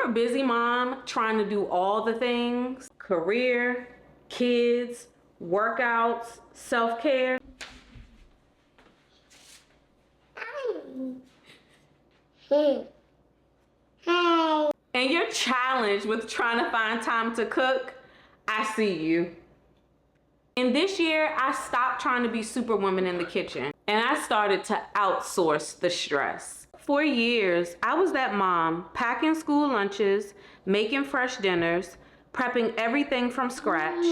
a busy mom trying to do all the things, career, kids, workouts, self-care, and you're challenged with trying to find time to cook, I see you. And this year, I stopped trying to be superwoman in the kitchen and I started to outsource the stress. For years, I was that mom packing school lunches, making fresh dinners, prepping everything from scratch.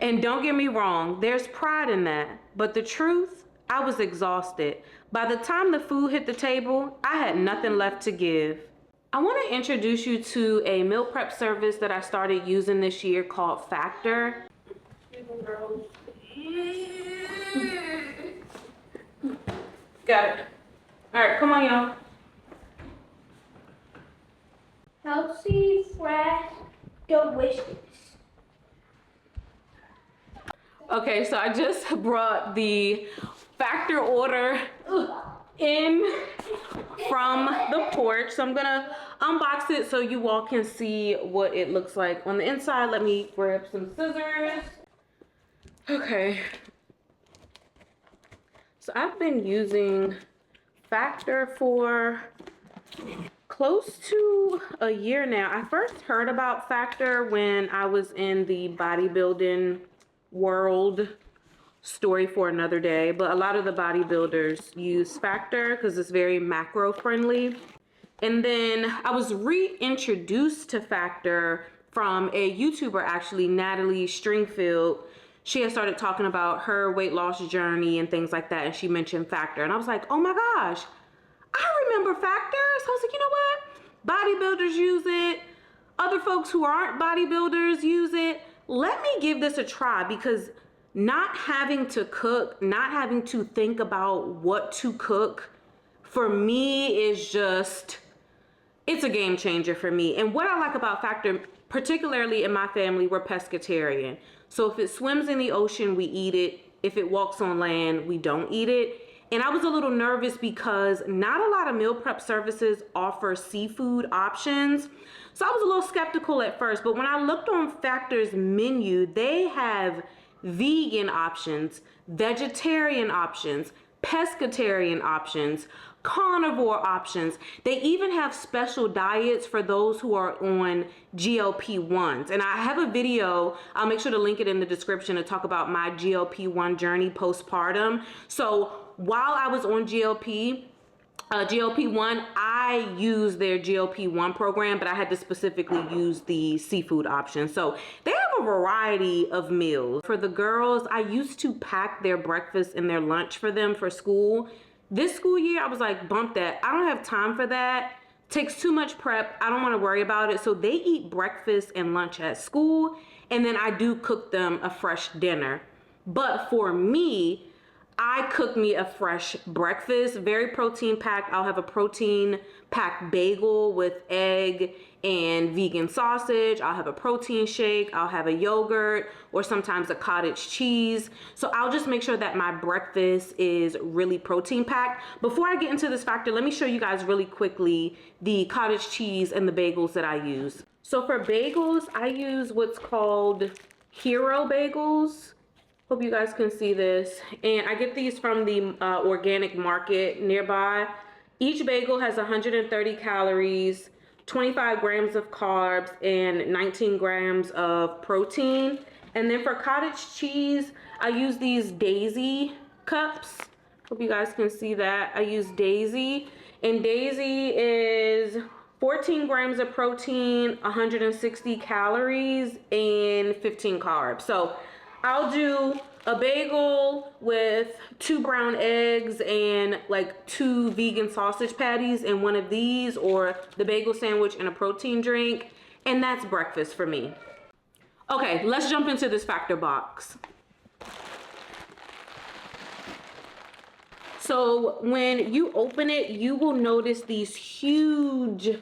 And don't get me wrong, there's pride in that. But the truth, I was exhausted. By the time the food hit the table, I had nothing left to give. I want to introduce you to a meal prep service that I started using this year called Factor. Got it. All right, come on, y'all. Healthy, fresh, delicious. Okay, so I just brought the Factor order in from the porch. So I'm gonna unbox it so you all can see what it looks like on the inside. Let me grab some scissors. Okay. So I've been using Factor for close to a year now. I first heard about Factor when I was in the bodybuilding world. Story for another day, but a lot of the bodybuilders use Factor because it's very macro friendly. And then I was reintroduced to Factor from a YouTuber, actually, Natalie Stringfield. She had started talking about her weight loss journey and things like that, and she mentioned Factor, and I was like, oh my gosh, I remember Factor. So I was like, you know what, bodybuilders use it, other folks who aren't bodybuilders use it. Let me give this a try, because not having to cook, not having to think about what to cook, for me is just, it's a game changer for me. And what I like about Factor, particularly in my family, we're pescatarian. So if it swims in the ocean, we eat it. If it walks on land, we don't eat it. And I was a little nervous because not a lot of meal prep services offer seafood options. So I was a little skeptical at first, but when I looked on Factor's menu, they have vegan options, vegetarian options, pescatarian options, carnivore options. They even have special diets for those who are on GLP-1s. And I have a video, I'll make sure to link it in the description, to talk about my GLP-1 journey postpartum. So while I was on GLP-1, I used their GLP-1 program, but I had to specifically use the seafood option. So they have a variety of meals. For the girls, I used to pack their breakfast and their lunch for them for school. This school year, I was like, bump that. I don't have time for that. Takes too much prep. I don't want to worry about it. So they eat breakfast and lunch at school, and then I do cook them a fresh dinner. But for me, I cook me a fresh breakfast, very protein packed. I'll have a protein packed bagel with egg and vegan sausage. I'll have a protein shake. I'll have a yogurt or sometimes a cottage cheese. So I'll just make sure that my breakfast is really protein packed. Before I get into this Factor, let me show you guys really quickly the cottage cheese and the bagels that I use. So for bagels, I use what's called Kierrah bagels. Hope you guys can see this. And I get these from the organic market nearby. Each bagel has 130 calories, 25 grams of carbs, and 19 grams of protein. And then for cottage cheese, I use these Daisy cups. Hope you guys can see that. I use Daisy. And Daisy is 14 grams of protein, 160 calories, and 15 carbs. So I'll do a bagel with 2 brown eggs and like 2 vegan sausage patties and one of these, or the bagel sandwich and a protein drink, and that's breakfast for me. Okay, let's jump into this Factor box. So when you open it, you will notice these huge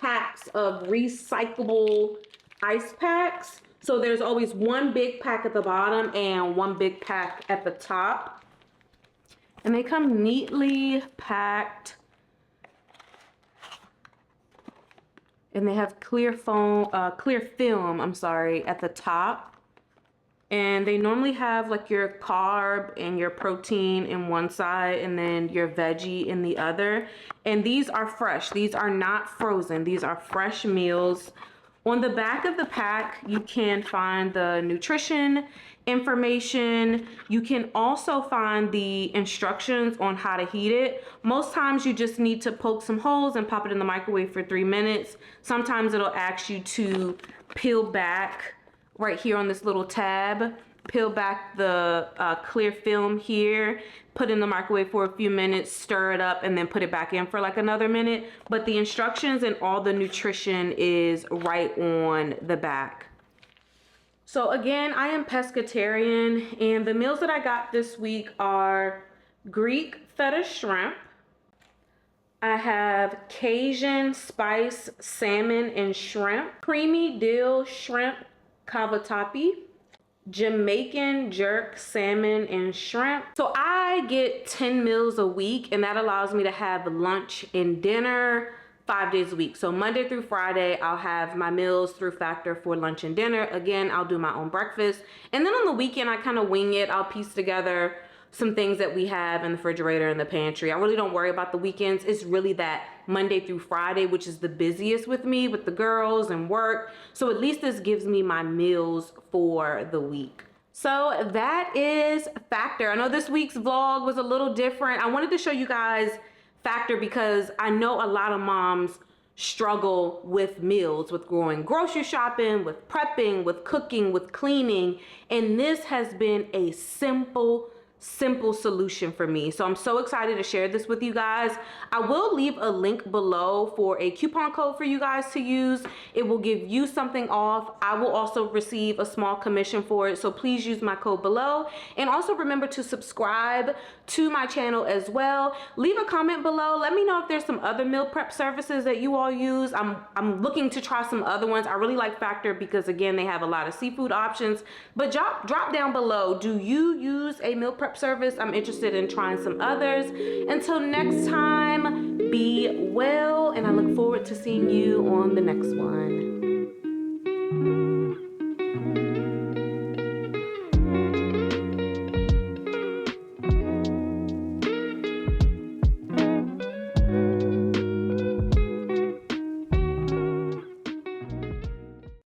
packs of recyclable ice packs. So there's always one big pack at the bottom and one big pack at the top. And they come neatly packed. and they have clear film, I'm sorry, at the top. And they normally have like your carb and your protein in one side and then your veggie in the other. And these are fresh. These are not frozen. These are fresh meals. On the back of the pack, you can find the nutrition information. You can also find the instructions on how to heat it. Most times you just need to poke some holes and pop it in the microwave for 3 minutes. Sometimes it'll ask you to peel back right here on this little tab, peel back the clear film here, put in the microwave for a few minutes, stir it up, and then put it back in for like another minute. But the instructions and all the nutrition is right on the back. So again, I am pescatarian, and the meals that I got this week are Greek feta shrimp. I have Cajun spice salmon and shrimp, creamy dill shrimp cavatappi, Jamaican jerk salmon and shrimp. So I get 10 meals a week, and that allows me to have lunch and dinner 5 days a week. So Monday through Friday, I'll have my meals through Factor for lunch and dinner. Again, I'll do my own breakfast. And then on the weekend, I kind of wing it. I'll piece together some things that we have in the refrigerator and the pantry. I really don't worry about the weekends. It's really that Monday through Friday, which is the busiest with me, with the girls and work. So at least this gives me my meals for the week. So that is Factor. I know this week's vlog was a little different. I wanted to show you guys Factor because I know a lot of moms struggle with meals, with going grocery shopping, with prepping, with cooking, with cleaning. And this has been a simple solution for me. So I'm so excited to share this with you guys. I will leave a link below for a coupon code for you guys to use. It will give you something off. I will also receive a small commission for it. So please use my code below. And also remember to subscribe to my channel as well. Leave a comment below. Let me know if there's some other meal prep services that you all use. I'm looking to try some other ones. I really like Factor because again, they have a lot of seafood options. But drop down below. Do you use a meal prep service? I'm interested in trying some others. Until next time, be well, and I look forward to seeing you on the next one.